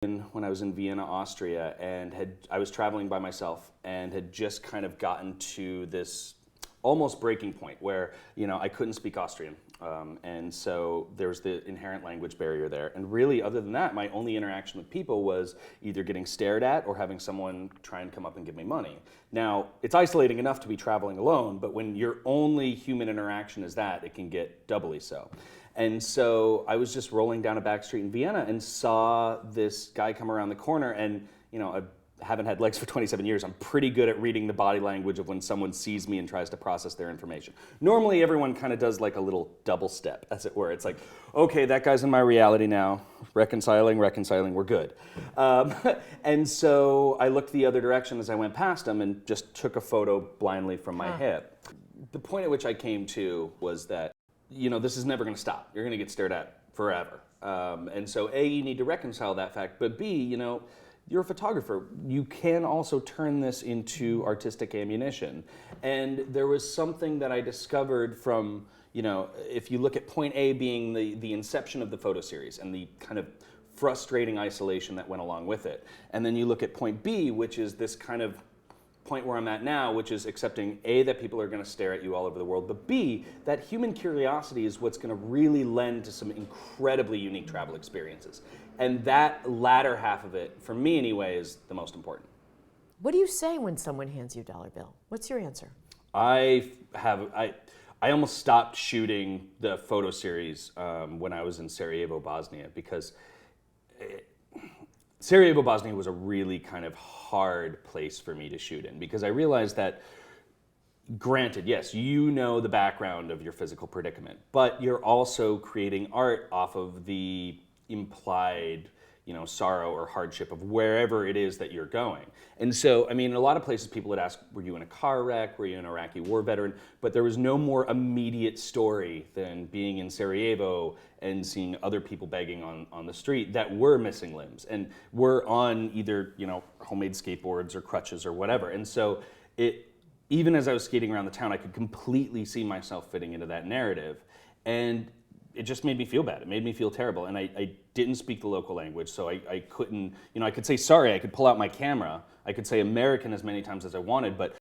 when I was in Vienna, Austria, and I was traveling by myself and had just kind of gotten to this almost breaking point where, you know, I couldn't speak Austrian. And so there's the inherent language barrier there. And really, other than that, my only interaction with people was either getting stared at or having someone try and come up and give me money. Now, it's isolating enough to be traveling alone, but when your only human interaction is that, it can get doubly so. And so I was just rolling down a back street in Vienna and saw this guy come around the corner, and, you know, I haven't had legs for 27 years. I'm pretty good at reading the body language of when someone sees me and tries to process their information. Normally, everyone kind of does like a little double step, as it were. It's like, okay, that guy's in my reality now. Reconciling, we're good. And so I looked the other direction as I went past him and just took a photo blindly from my hip. The point at which I came to was that, you know, this is never going to stop. You're going to get stared at forever. And so A, you need to reconcile that fact, but B, you know, you're a photographer. You can also turn this into artistic ammunition. And there was something that I discovered from, you know, if you look at point A being the inception of the photo series and the kind of frustrating isolation that went along with it. And then you look at point B, which is this kind of point where I'm at now, which is accepting A, that people are going to stare at you all over the world, but B, that human curiosity is what's going to really lend to some incredibly unique travel experiences. And that latter half of it, for me anyway, is the most important. What do you say when someone hands you a dollar bill? What's your answer? I almost stopped shooting the photo series when I was in Sarajevo, Bosnia, because Sarajevo, Bosnia was a really kind of hard place for me to shoot in, because I realized that, granted, yes, you know the background of your physical predicament, but you're also creating art off of the implied, you know, sorrow or hardship of wherever it is that you're going. And so, I mean, in a lot of places people would ask, were you in a car wreck? Were you an Iraqi war veteran? But there was no more immediate story than being in Sarajevo and seeing other people begging on the street that were missing limbs and were on either, you know, homemade skateboards or crutches or whatever. And so even as I was skating around the town, I could completely see myself fitting into that narrative. And it just made me feel bad. It made me feel terrible. And I didn't speak the local language, so I couldn't, you know, I could say sorry, I could pull out my camera, I could say American as many times as I wanted, but